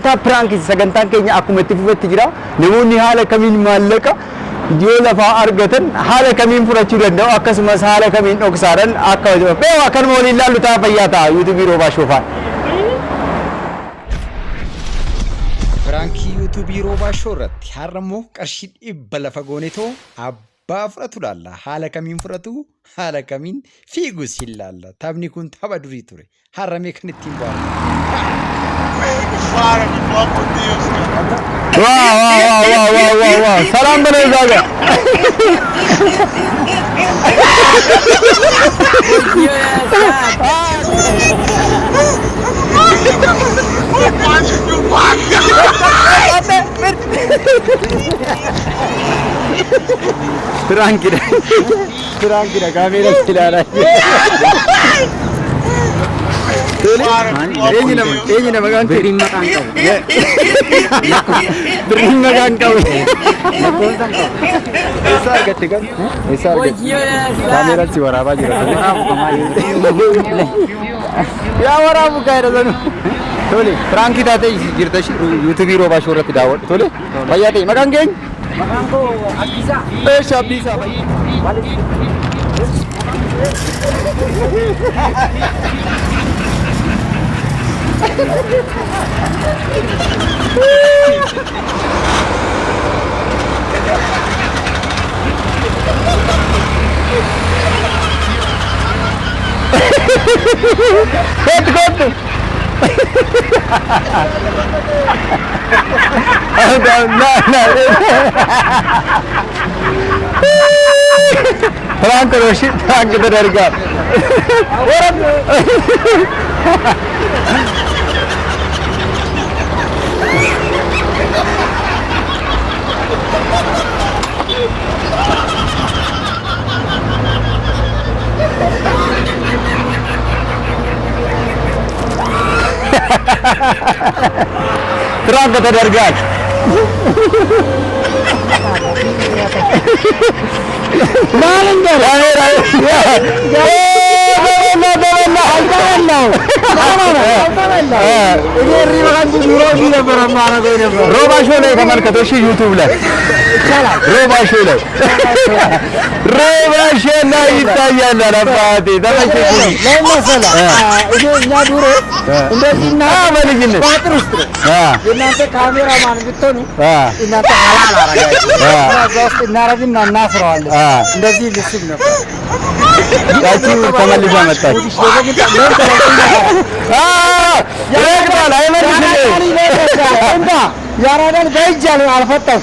Ta prank sagantaan keenya akkuma itti fufetti jira. Namoonni haala kamiin maallaqa yoo lafaa argatan haala kamiin furachuu danda'u akkasumas haala kamiin dhoksaadhaan akka beewa kan waliin ilaallu ta'a fayyaa ta'a YouTube Roobaa Shoofaan. Prank YouTube Roobaa Shoo irratti har'ammoo qarshii 100 lafa gooneetoo abbaa fudhatu laalla. Haala kamiin fudhatu haala kamiin fiigus hin laalla. Taphni kun tapha durii ture. Har'amee kan ittiin baanu. Wow. Salam bana zaga. Tranquila, kamera silahlah. Ini nama kan beri makan kau. Beri makan kau. Esar gitu kan? Esar gitu. Kamera suara apa juga? Ya orang buka itu kan. Tole, prank kita tadi cerita sih YouTube Roobaa Shoo irratti daawwadhu. Tole, fayyaa ta'e maqaan keenya? Maqaan koo Abdiisaa. Abdiisaa. Kotu. Prank Roshit, prank kita dari Gap. Prank kita dari Gap. Maling dia. Roobaa Shoo ላይ ተመልከተው እሺ ዩቲዩብ ላይ ይቻላል። Roobaa Shoo ላይ ይታያል። አባቴ ተመልከተው ለመሰላ እኛ ድሮ እንደዚህና በልጅነት ቋጥር ውስጥ እናንተ ካሜራማን ብትሆኑ እናንተ ሐላል አረጋችሁ ውስጥ እናረግና እናስረዋለን። እንደዚህ ልስብ ነበር። ያቺ ተመልሳ መጣች። ይረግጣል አይመልስም። እንዳ ያራዳል በእጃለ አልፈታም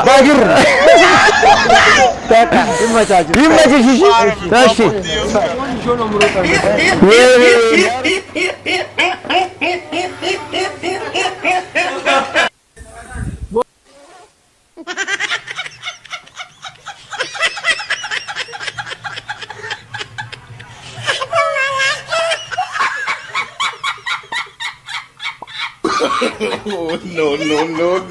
በእግር በቃ ይመችሽ። እሺ Oh, no.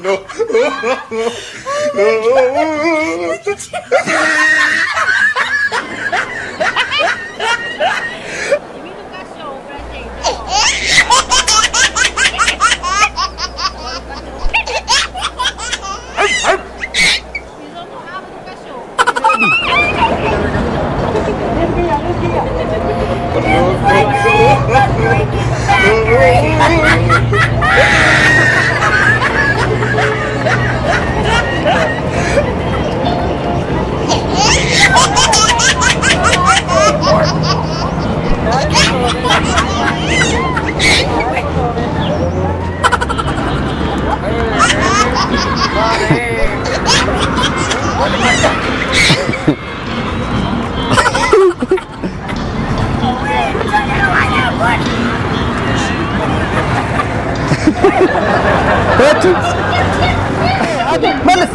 Malas.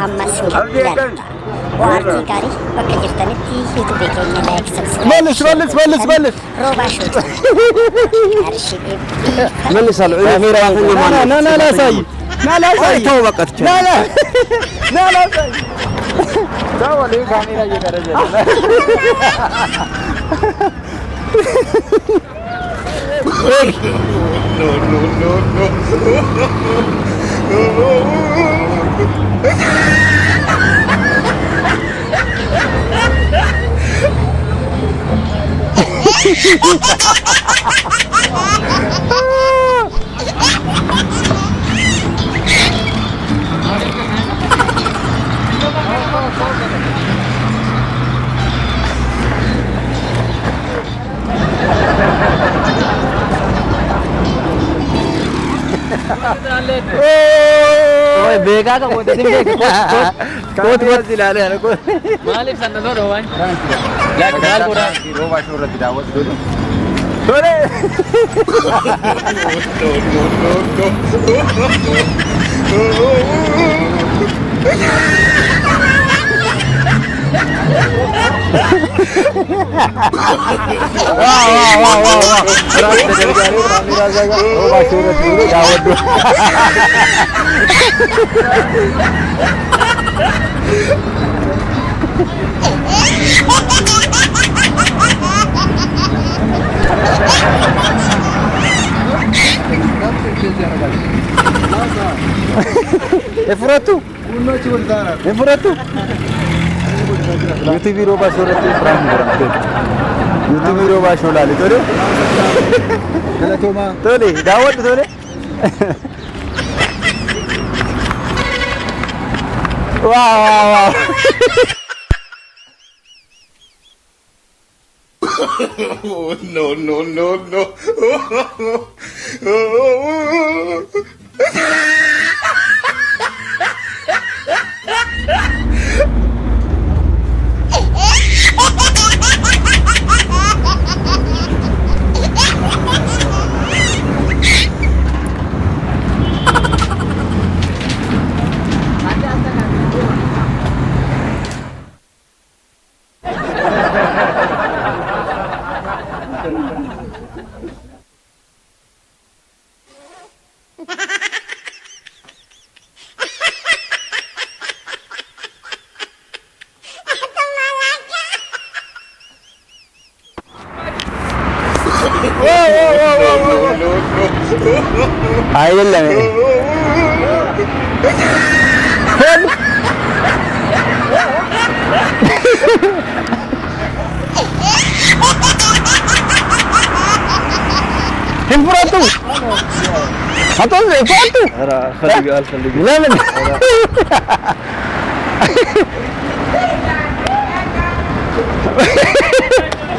Ammas ilaalta. Waartii gaarii bakka jirtanitti yuutuubii keenya laayik መልስ roobaa shoota. Qarshii መልሳለሁ ካሜራ ና ላሳይ ተው በቃ ትችላለህ ና ላሳይ ተው ወደ ካሜራ እየቀረጸ ओए बेगा का कोते दिन बेग कोत दिलाले है को मालिक सन्न दो रोवान ला गाल पूरा रोवा शोर दिलावत दो तोरे वाह रास्ते चल गया रे मेरा जगह रोवा शोर दिलावत दो Efuratu Efuratu YouTube roba surati prank berangkat YouTube roba sholali tole kala toma tole dawat tole wow no. አይደለም እንፍራቱ አቶ ዘፋቱ ኧረ አልፈልግም ለምን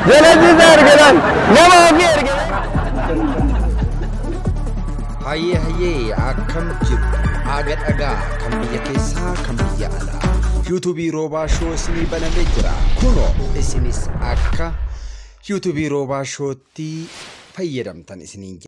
ስለዚህ ዘርገናል ለማወቅ ያርገናል hayyee akkam jiru aga dhagaa kan biyya keessaa kan biyya alaa yuutuubii roobaa shoo isinii banamee jira kunoo isinis akka yuutuubii roobaa shootti fayyadamtan isiniin